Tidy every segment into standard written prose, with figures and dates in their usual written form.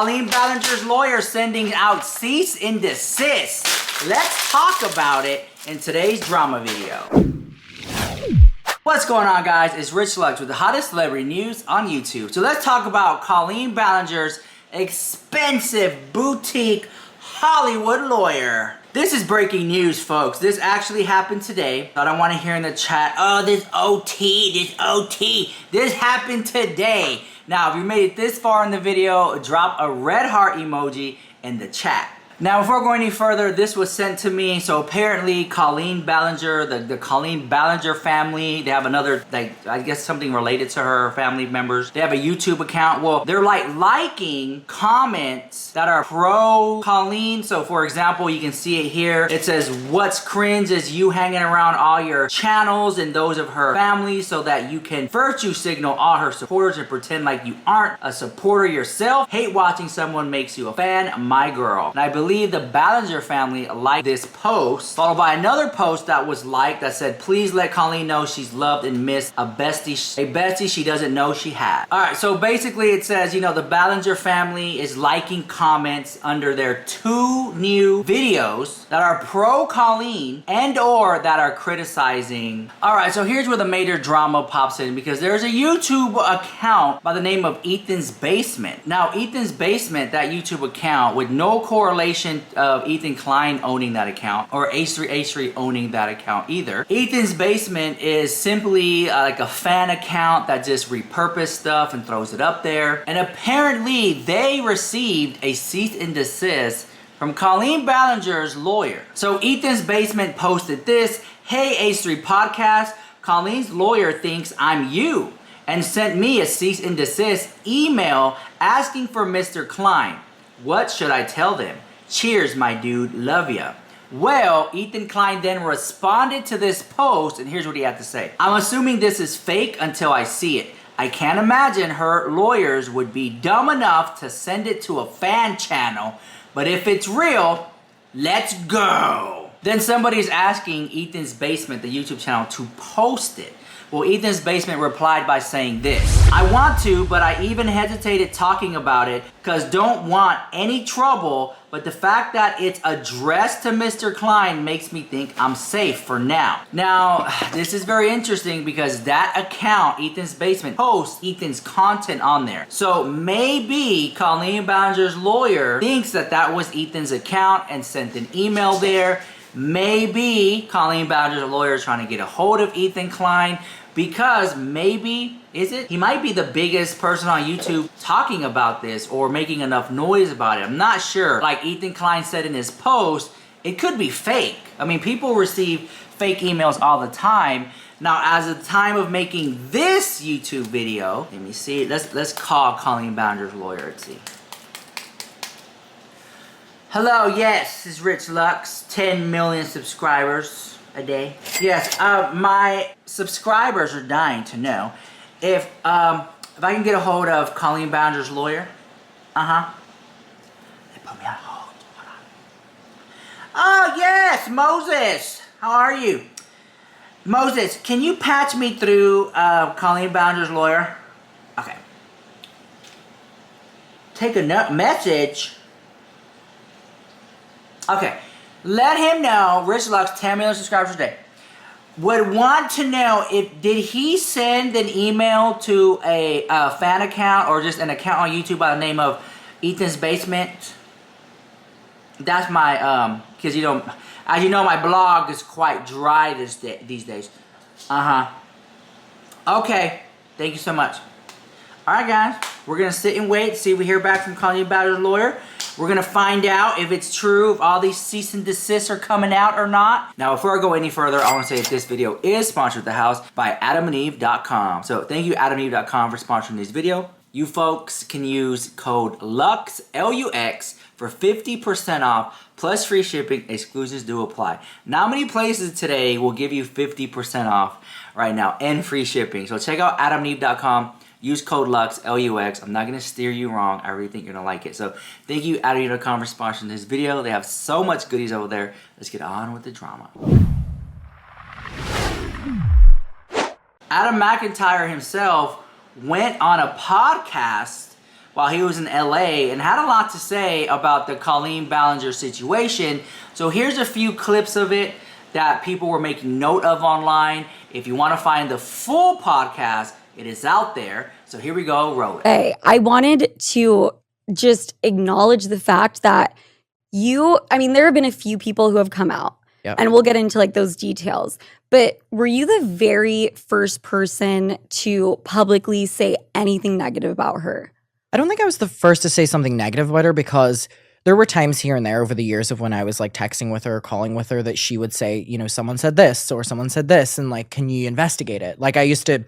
Colleen Ballinger's lawyer sending out cease and desist. Let's talk about it in today's drama video. What's going on, guys? It's Rich Lux with the hottest celebrity news on YouTube. So let's talk about Colleen Ballinger's expensive boutique Hollywood lawyer. This is breaking news, folks. This actually happened today. I don't want to hear in the chat, oh, this OT. This happened today. Now, if you made it this far in the video, drop a red heart emoji in the chat. Now, before going any further, this was sent to me. So apparently, Colleen Ballinger, the Colleen Ballinger family, they have another, like, I guess something related to her family members. They have a YouTube account. Well, they're like liking comments that are pro Colleen. So for example, you can see it here. It says, what's cringe is you hanging around all your channels and those of her family so that you can virtue signal all her supporters and pretend like you aren't a supporter yourself. Hate watching someone makes you a fan, my girl. And I believe the Ballinger family liked this post, followed by another post that was liked that said, please let Colleen know she's loved and missed, a bestie she doesn't know she had. Alright, so basically it says, you know, the Ballinger family is liking comments under their 2 new videos that are pro Colleen and or that are criticizing. Alright, so here's where the major drama pops in, because there's a YouTube account by the name of Ethan's Basement. Now, Ethan's Basement, that YouTube account, with no correlation of Ethan Klein owning that account or H3 owning that account either. Ethan's Basement is simply like a fan account that just repurposed stuff and throws it up there. And apparently they received a cease and desist from Colleen Ballinger's lawyer. So Ethan's Basement posted this, hey H3 podcast, Colleen's lawyer thinks I'm you and sent me a cease and desist email asking for Mr. Klein. What should I tell them? Cheers, my dude. Love ya. Well, Ethan Klein then responded to this post, and here's what he had to say. I'm assuming this is fake until I see it. I can't imagine her lawyers would be dumb enough to send it to a fan channel, but if it's real, let's go. Then somebody's asking Ethan's Basement, the YouTube channel, to post it. Well, Ethan's Basement replied by saying this. I want to, but I even hesitated talking about it because don't want any trouble, but the fact that it's addressed to Mr. Klein makes me think I'm safe for now. Now, this is very interesting because that account, Ethan's Basement, posts Ethan's content on there. So maybe Colleen Ballinger's lawyer thinks that that was Ethan's account and sent an email there. Maybe Colleen Ballinger's lawyer is trying to get a hold of Ethan Klein because maybe, he might be the biggest person on YouTube talking about this or making enough noise about it. I'm not sure. Like Ethan Klein said in his post, it could be fake. I mean, people receive fake emails all the time. Now, as of the time of making this YouTube video, let me see. Let's call Colleen Ballinger's lawyer. Let's see. Hello, yes, this is Rich Lux, 10 million subscribers a day. Yes, my subscribers are dying to know if I can get a hold of Colleen Ballinger's lawyer. They put me on hold. Hold on. Oh, yes, Moses. How are you? Moses, can you patch me through Colleen Ballinger's lawyer? Okay. Take a message. Okay, let him know, Rich Lux, 10 million subscribers a day, would want to know did he send an email to a fan account or just an account on YouTube by the name of Ethan's Basement? That's my, because you know, as you know, my blog is quite dry these days. Okay, thank you so much. Alright guys, we're going to sit and wait, see if we hear back from Colleen Ballinger's lawyer. We're going to find out if it's true, if all these cease and desists are coming out or not. Now, before I go any further, I want to say that this video is sponsored at the house by AdamandEve.com. So thank you, AdamandEve.com, for sponsoring this video. You folks can use code LUX, L-U-X, for 50% off, plus free shipping. Exclusions do apply. Not many places today will give you 50% off right now and free shipping. So check out AdamandEve.com. Use code LUX, L-U-X. I'm not going to steer you wrong. I really think you're going to like it. So thank you, AdamandEve.com, for sponsoring this video. They have so much goodies over there. Let's get on with the drama. Adam McIntyre himself went on a podcast while he was in LA and had a lot to say about the Colleen Ballinger situation. So here's a few clips of it that people were making note of online. If you want to find the full podcast, it is out there. So here we go, roll it. Hey, I wanted to just acknowledge the fact that there have been a few people who have come out. Yep. And we'll get into like those details. But were you the very first person to publicly say anything negative about her? I don't think I was the first to say something negative about her, because there were times here and there over the years of when I was like texting with her or calling with her that she would say, you know, someone said this or someone said this, and like, can you investigate it? Like, I used to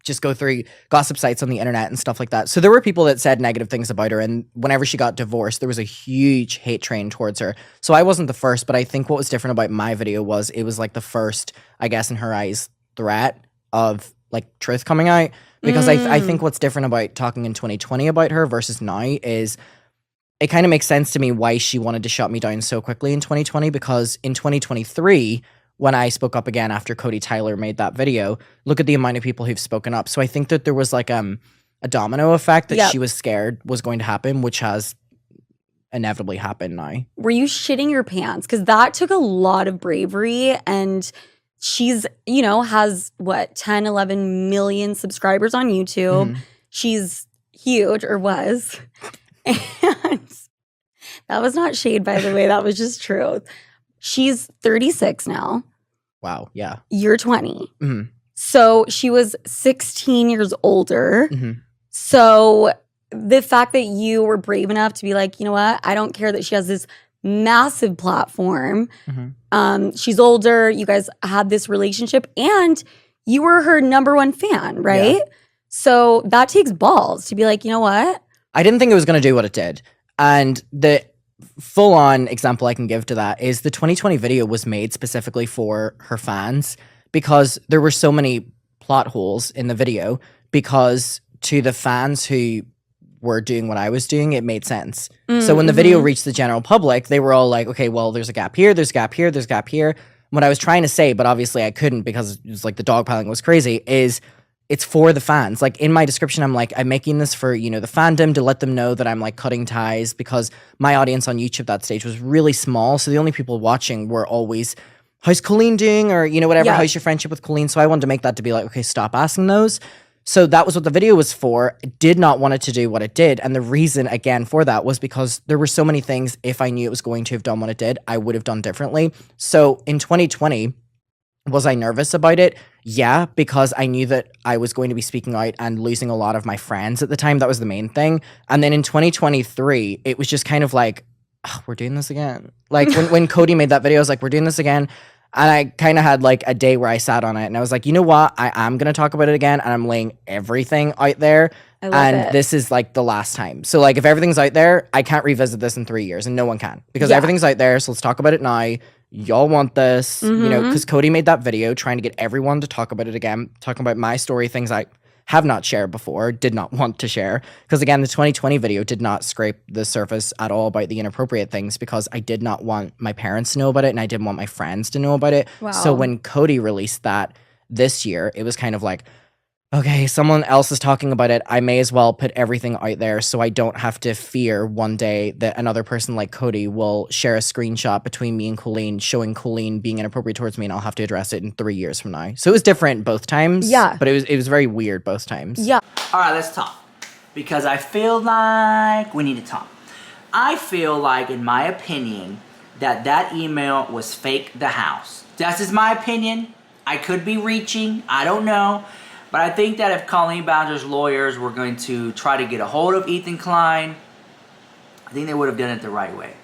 just go through gossip sites on the internet and stuff like that. So there were people that said negative things about her, and whenever she got divorced, there was a huge hate train towards her. So I wasn't the first, but I think what was different about my video was it was like the first, I guess in her eyes, threat of like truth coming out. Because I think what's different about talking in 2020 about her versus now is it kind of makes sense to me why she wanted to shut me down so quickly in 2020, because in 2023, when I spoke up again after Cody Tyler made that video, look at the amount of people who've spoken up. So I think that there was like a domino effect that she was scared was going to happen, which has inevitably happened now. Were you shitting your pants? Because that took a lot of bravery, and she's, has 10, 11 million subscribers on YouTube. Mm-hmm. She's huge, or was. And that was not shade, by the way. That was just truth. She's 36 now. Wow, yeah. You're 20. Mm-hmm. So she was 16 years older. Mm-hmm. So the fact that you were brave enough to be like, you know what? I don't care that she has this massive platform. Mm-hmm. She's older. You guys had this relationship, and you were her number one fan, right? Yeah. So that takes balls to be like, you know what? I didn't think it was going to do what it did. And the full-on example I can give to that is the 2020 video was made specifically for her fans, because there were so many plot holes in the video, because to the fans who were doing what I was doing, it made sense. Mm-hmm. So when the video reached the general public, they were all like, okay, well, there's a gap here, there's a gap here, there's a gap here. What I was trying to say, but obviously I couldn't because it was like the dogpiling was crazy, is it's for the fans. Like in my description, I'm like, I'm making this for, the fandom, to let them know that I'm like cutting ties, because my audience on YouTube that stage was really small. So the only people watching were always, how's Colleen doing? Or, whatever, how's your friendship with Colleen? So I wanted to make that to be like, okay, stop asking those. So that was what the video was for. It did not want it to do what it did. And the reason, again, for that was because there were so many things, if I knew it was going to have done what it did, I would have done differently. So in 2020, was I nervous about it? Yeah, because I knew that I was going to be speaking out and losing a lot of my friends at the time. That was the main thing. And then in 2023, it was just kind of like, oh, we're doing this again. Like when Cody made that video, I was like, we're doing this again. And I kind of had like a day where I sat on it and I was like, you know what? I am going to talk about it again, and I'm laying everything out there. And this is like the last time. So like if everything's out there, I can't revisit this in 3 years, and no one can, because everything's out there. So let's talk about it now. Y'all want this, because Cody made that video trying to get everyone to talk about it again, talking about my story, things I have not shared before, did not want to share. Because again, the 2020 video did not scrape the surface at all about the inappropriate things, because I did not want my parents to know about it, and I didn't want my friends to know about it. Wow. So when Cody released that this year, it was kind of like, okay, someone else is talking about it. I may as well put everything out there so I don't have to fear one day that another person like Cody will share a screenshot between me and Colleen showing Colleen being inappropriate towards me, and I'll have to address it in 3 years from now. So it was different both times. Yeah. But it was very weird both times. Yeah. All right, let's talk. Because I feel like we need to talk. I feel like, in my opinion, that email was fake the house. That's just my opinion. I could be reaching. I don't know. But I think that if Colleen Ballinger's lawyers were going to try to get a hold of Ethan Klein, I think they would have done it the right way.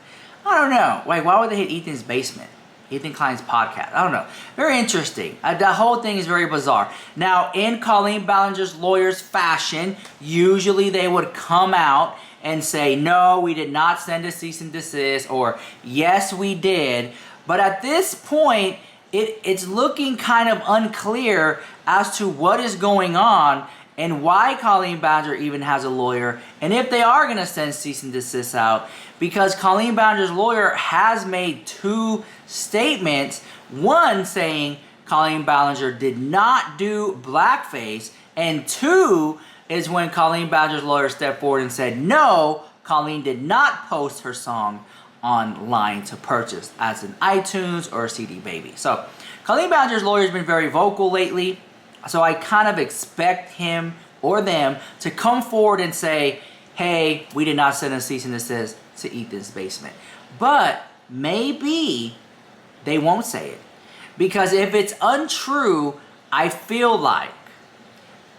I don't know. Like, why would they hit Ethan's basement? Ethan Klein's podcast. I don't know. Very interesting. The whole thing is very bizarre. Now, in Colleen Ballinger's lawyers' fashion, usually they would come out and say, no, we did not send a cease and desist, or yes, we did. But at this point, it's looking kind of unclear as to what is going on and why Colleen Ballinger even has a lawyer, and if they are going to send cease and desist out, because Colleen Ballinger's lawyer has made two statements, one saying Colleen Ballinger did not do blackface, and two, is when Colleen Ballinger's lawyer stepped forward and said, no, Colleen did not post her song online to purchase as an iTunes or a CD Baby. So Colleen Ballinger's lawyer has been very vocal lately. So I kind of expect him or them to come forward and say, hey, we did not send a cease and desist to Ethan's basement. But maybe they won't say it. Because if it's untrue, I feel like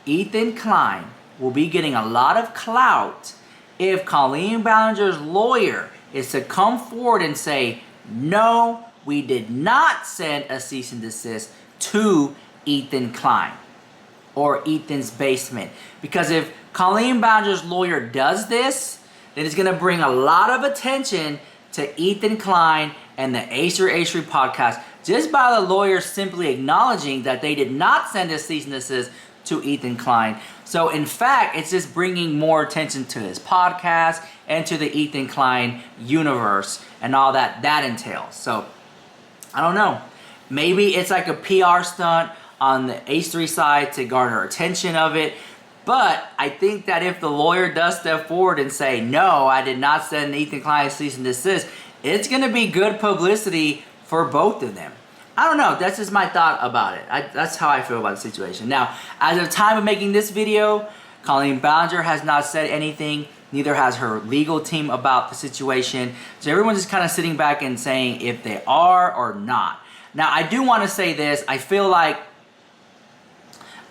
Ethan Klein will be getting a lot of clout if Colleen Ballinger's lawyer is to come forward and say, no, we did not send a cease and desist to Ethan Klein or Ethan's basement. Because if Colleen Ballinger's lawyer does this, then it's going to bring a lot of attention to Ethan Klein and the A3 podcast just by the lawyer simply acknowledging that they did not send a cease and desist to Ethan Klein. So in fact, it's just bringing more attention to his podcast and to the Ethan Klein universe and all that entails. So I don't know. Maybe it's like a PR stunt on the H3 side to garner attention of it. But I think that if the lawyer does step forward and say, no, I did not send Ethan Klein a cease and desist, it's going to be good publicity for both of them. I don't know. That's just my thought about it. That's how I feel about the situation. Now, as of the time of making this video, Colleen Ballinger has not said anything. Neither has her legal team about the situation. So everyone's just kind of sitting back and saying if they are or not. Now, I do want to say this. I feel like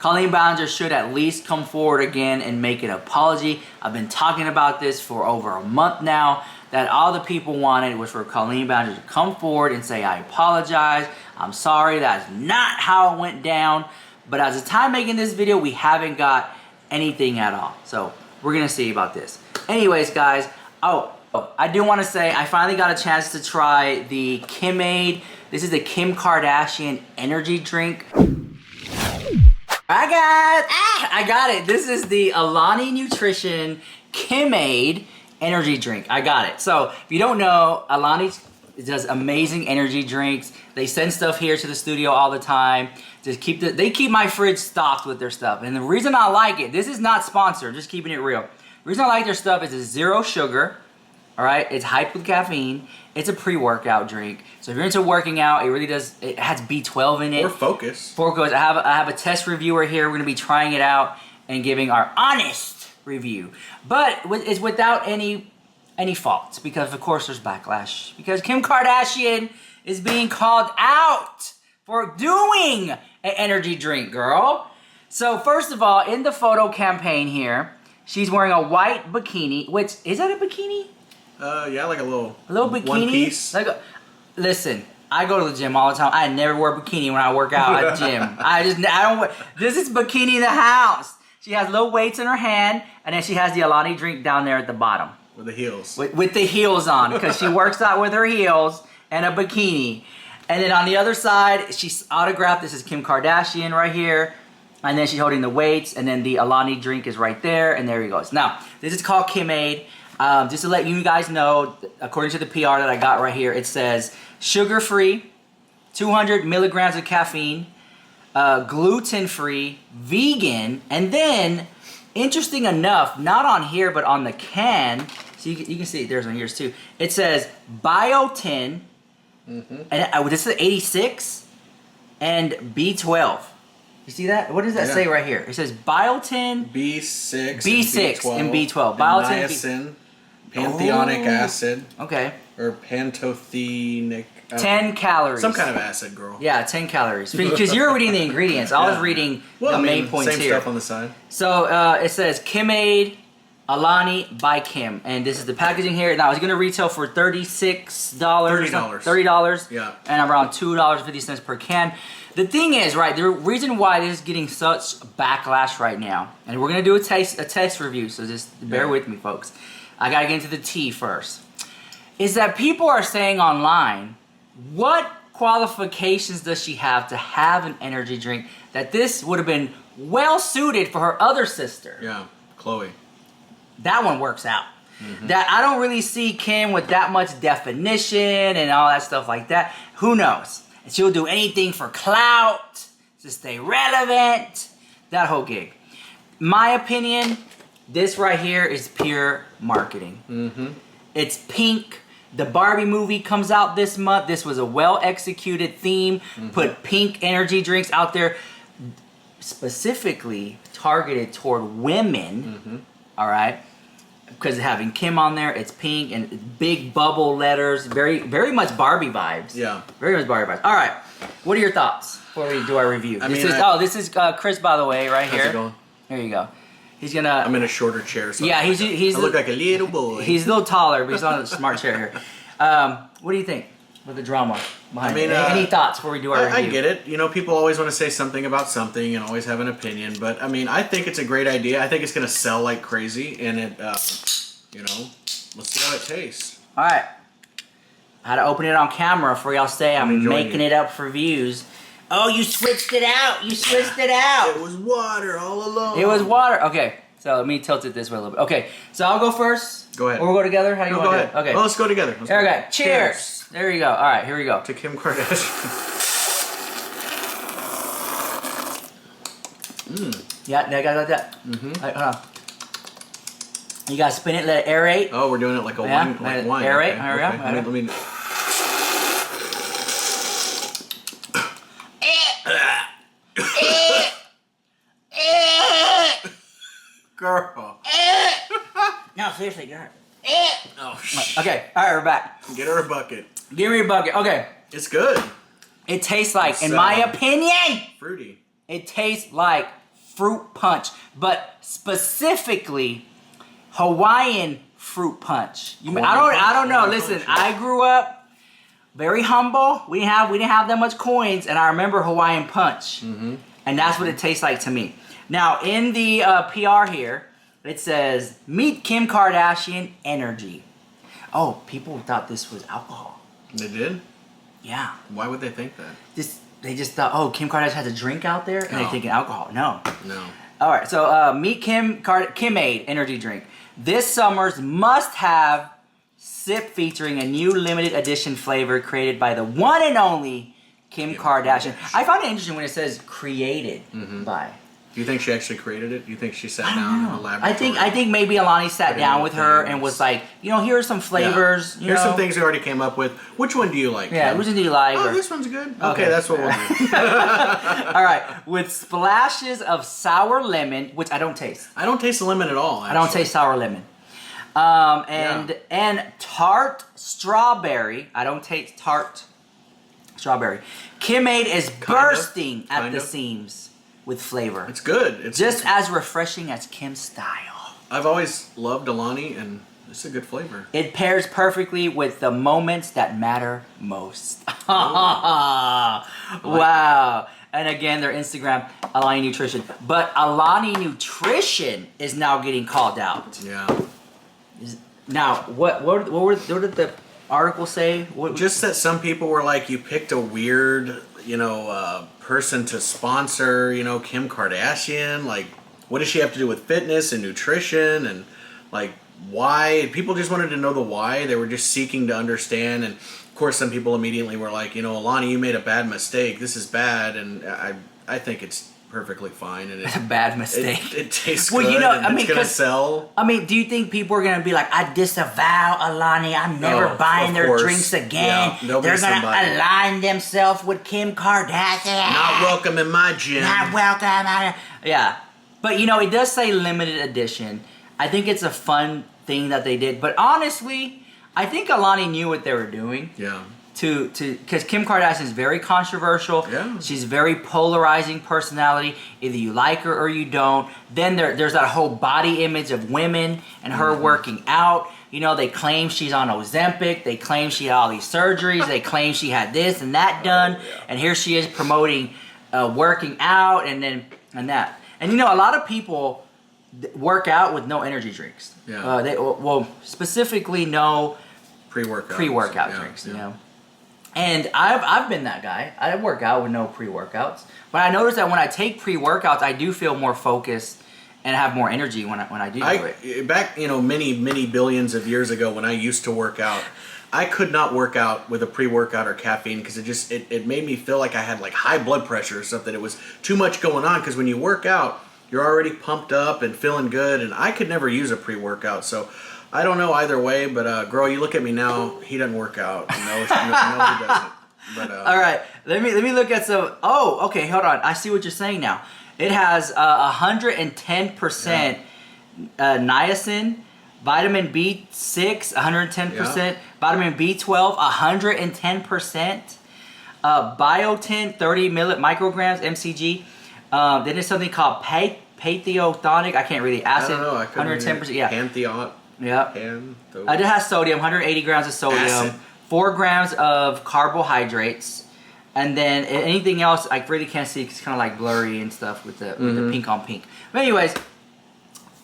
Colleen Ballinger should at least come forward again and make an apology. I've been talking about this for over a month now, that all the people wanted was for Colleen Ballinger to come forward and say, I apologize, I'm sorry, that's not how it went down. But as of time making this video, we haven't got anything at all. So we're going to see about this. Anyways, guys, I do want to say I finally got a chance to try the Kimade. This is the Kim Kardashian energy drink. I got it. This is the Alani Nutrition Kimade energy drink. I got it. So if you don't know, Alani does amazing energy drinks. They send stuff here to the studio all the time. They keep my fridge stocked with their stuff. And the reason I like it, this is not sponsored, just keeping it real. The reason I like their stuff is it's zero sugar. All right, it's hyped with caffeine. It's a pre-workout drink. So if you're into working out, it really does. It has B12 in it. Or Focus. Focus. I have a test reviewer here. We're gonna be trying it out and giving our honest review. But it's without any faults because of course there's backlash because Kim Kardashian is being called out for doing an energy drink, girl. So first of all, in the photo campaign here, she's wearing a white bikini. Which is that a bikini? Yeah, like a little bikini. one piece. Listen, I go to the gym all the time. I never wear a bikini when I work out at the gym. I don't wear. This is bikini in the house. She has little weights in her hand, and then she has the Alani drink down there at the bottom. With the heels. With the heels on, because she works out with her heels and a bikini. And then on the other side, she's autographed. This is Kim Kardashian right here. And then she's holding the weights, and then the Alani drink is right there, and there he goes. Now, this is called Kimade. Just to let you guys know, according to the PR that I got right here, it says sugar-free, 200 milligrams of caffeine, gluten-free, vegan, and then, interesting enough, not on here, but on the can, so you can see there's on yours too, it says biotin, and this is 86, and B12. You see that? What does that say right here? It says biotin, B6, and B12. Biotin, niacin, pantheonic acid. Okay. Or pantothenic. 10 calories. Some kind of acid, girl. Yeah, 10 calories. Because you're reading the ingredients. I was reading the main points same here. Stuff on the side. So it says Kimade Alani by Kim. And this is the packaging here. Now it's going to retail for $36. $30. Yeah. And around $2.50 per can. The thing is, right, the reason why this is getting such backlash right now, and we're going to do a test review, so just bear with me, folks. I got to get into the tea first. Is that people are saying online, what qualifications does she have to have an energy drink that this would have been well suited for her other sister? Yeah, Chloe. That one works out. That I don't really see Kim with that much definition and all that stuff like that. Who knows? And she'll do anything for clout, to stay relevant, that whole gig. my opinion, this right here is pure marketing. Mm-hmm. It's pink. The Barbie movie comes out this month. This was a well-executed theme. Put pink energy drinks out there, specifically targeted toward women. All right, because having Kim on there, it's pink and big bubble letters. Very, very much Barbie vibes. Yeah. Very much Barbie vibes. All right, what are your thoughts before we do our review? This is Chris, by the way, right here. How's it going? There you go. He's gonna. I'm in a shorter chair. So Yeah, he's I look like a little boy. He's a little taller, but he's on a smart chair here. What do you think with the drama behind it? Any thoughts before we do our review? I get it. You know, people always want to say something about something and always have an opinion. But, I mean, I think it's a great idea. I think it's going to sell like crazy. And it, you know, let's see how it tastes. All right. I had to open it on camera for y'all say I'm making it up for views. Oh, you switched it out. You switched it out. It was water all along. It was water. Okay. So let me tilt it this way a little bit. Okay. So I'll go first. Go ahead. Or we'll go together? How do you want to do it? Okay. Well, let's go together. There we go. Cheers. There you go. All right. Here we go. To Kim Kardashian. Yeah, I got that. All right, hold on. You gotta spin it, let it aerate. Oh, we're doing it like a Yeah, wine. Like wine. aerate. Okay. There we go. Okay. Let me. Girl. No, seriously, get her. Oh, shit. Okay, all right, we're back. Get her a bucket. Give me a bucket. Okay, It's good. it tastes like, It's, in my opinion, Fruity. it tastes like fruit punch, but specifically Hawaiian fruit punch. I don't know. Listen, I grew up very humble. We didn't have that much coins, and I remember Hawaiian punch, and that's what it tastes like to me. Now, in the PR here, it says, meet Kim Kardashian energy. Oh, people thought this was alcohol. They did? Yeah. Why would they think that? They just thought, oh, Kim Kardashian has a drink out there, and they're thinking alcohol. No. No. All right, so meet Kim-Aid energy drink. This summer's must-have sip featuring a new limited edition flavor created by the one and only Kim Kardashian. I found it interesting when it says created by. Do you think she actually created it? Do you think she sat down in the laboratory? I think maybe Alani sat down with her and was like, you know, here are some flavors. Yeah. Here's some things we already came up with. Which one do you like? Yeah, Kim? which one do you like? Oh, this one's good. Okay, that's what we'll do. All right, with splashes of sour lemon, which I don't taste. I don't taste the lemon at all. Actually. I don't taste sour lemon. And tart strawberry. I don't taste tart strawberry. Kim-Aid is bursting at the seams with flavor. It's good. It's just as refreshing as Kim's style. I've always loved Alani, and it's a good flavor. It pairs perfectly with the moments that matter most. Wow. And again, their Instagram, Alani Nutrition. But Alani Nutrition is now getting called out. Yeah. Now, what did the article say? Just that some people were like, you picked a weird, person to sponsor, Kim Kardashian. Like, what does she have to do with fitness and nutrition? And, like, why? People just wanted to know the why. They were just seeking to understand. And, of course, some people immediately were like, Alani, you made a bad mistake. This is bad. And I think it's perfectly fine. And it's a bad mistake. It tastes well, good. It's going to sell. I mean, do you think people are going to be like, I disavow Alani. I'm never buying their drinks again. Yeah, they're going to align themselves with Kim Kardashian. Not welcome in my gym. Not welcome. Yeah. But, it does say limited edition. I think it's a fun thing that they did. But honestly, I think Alani knew what they were doing. Yeah. Because Kim Kardashian is very controversial. Yeah. She's very polarizing personality. Either you like her or you don't. Then there's that whole body image of women and her working out. They claim she's on Ozempic. They claim she had all these surgeries. They claim she had this and that done. Yeah. And here she is promoting working out and that. And a lot of people work out with no energy drinks. Yeah. Specifically no pre-workout drinks. And I've been that guy. I work out with no pre-workouts. But I notice that when I take pre-workouts, I do feel more focused and have more energy when I do it. Back, many billions of years ago when I used to work out, I could not work out with a pre-workout or caffeine because it made me feel like I had like high blood pressure or something. It was too much going on because when you work out, you're already pumped up and feeling good. And I could never use a pre-workout, so I don't know either way. But girl, you look at me now. He doesn't work out. No, he doesn't. But, all right, let me look at some. Oh, okay, hold on. I see what you're saying now. It has 110% niacin, vitamin B6, 110%, vitamin B12, 110%, biotin, 30 micrograms, mcg. Then there's something called pathiothonic. I can't read the acid. I don't know. I couldn't 110%. Yeah. Pantheon. Yeah. It has sodium, 180 grams of sodium, Acid. 4 grams of carbohydrates, and then anything else I really can't see because it's kind of like blurry and stuff with the pink on pink. But anyways,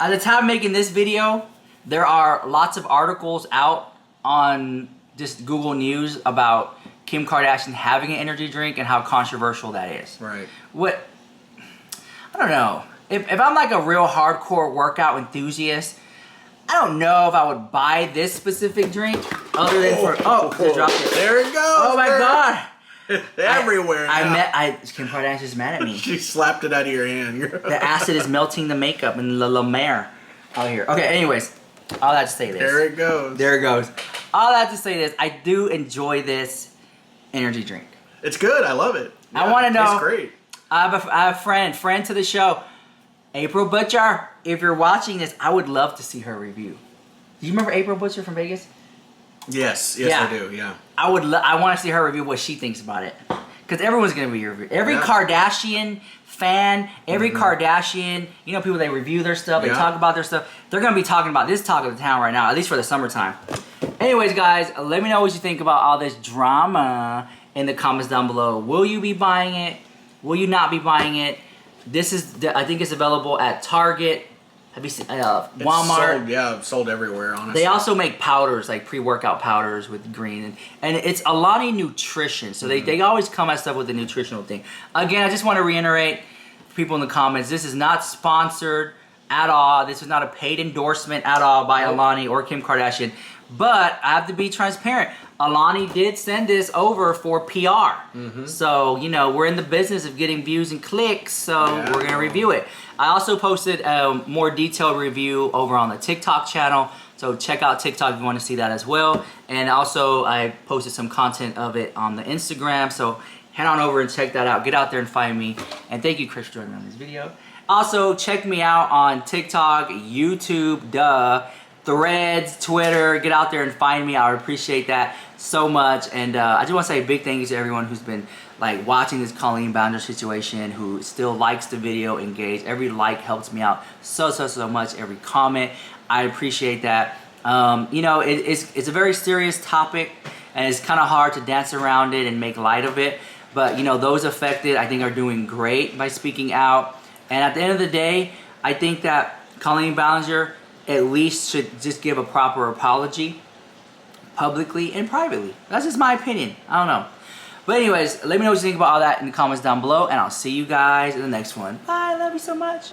at the time of making this video, there are lots of articles out on just Google News about Kim Kardashian having an energy drink and how controversial that is. Right. I don't know. If I'm like a real hardcore workout enthusiast, I don't know if I would buy this specific drink other than for... Oh, I dropped it. There it goes. Oh my God. Everywhere now. Kim Kardashian's mad at me. She slapped it out of your hand. The acid is melting the makeup in La Mer out here. Okay, anyways, all that to say this. There it goes. There it goes. All that to say this, I do enjoy this energy drink. It's good. I love it. I want to know... It's great. I have a friend to the show, April Butcher. If you're watching this, I would love to see her review. Do you remember April Butcher from Vegas? Yes, Yeah. I do. Yeah. I want to see her review what she thinks about it, because everyone's gonna be review. Every Kardashian fan, every Kardashian, you know, people they review their stuff, they talk about their stuff. They're gonna be talking about this talk of the town right now, at least for the summertime. Anyways, guys, let me know what you think about all this drama in the comments down below. Will you be buying it? Will you not be buying it? I think it's available at Target. Have you seen Walmart? It's sold everywhere, honestly. They also make powders, like pre-workout powders with green. And it's Alani Nutrition. So they always come at stuff with the nutritional thing. Again, I just want to reiterate for people in the comments, this is not sponsored at all. This is not a paid endorsement at all by Alani or Kim Kardashian. But I have to be transparent. Alani did send this over for PR. So, you know, we're in the business of getting views and clicks, so we're going to review it. I also posted a more detailed review over on the TikTok channel, so check out TikTok if you want to see that as well. And also, I posted some content of it on the Instagram, so head on over and check that out. Get out there and find me. And thank you, Chris, for joining me on this video. Also, check me out on TikTok, YouTube, Threads, Twitter. Get out there and find me. I would appreciate that so much. And I just want to say a big thank you to everyone who's been like watching this Colleen Ballinger situation, who still likes the video, engaged. Every like helps me out so much. Every comment, I appreciate that. You know, it's a very serious topic, and it's kind of hard to dance around it and make light of it. But you know, those affected, I think, are doing great by speaking out. And at the end of the day, I think that Colleen Ballinger at least should just give a proper apology publicly and privately. That's just my opinion. I don't know. But anyways, let me know what you think about all that in the comments down below, and I'll see you guys in the next one. Bye. I love you so much.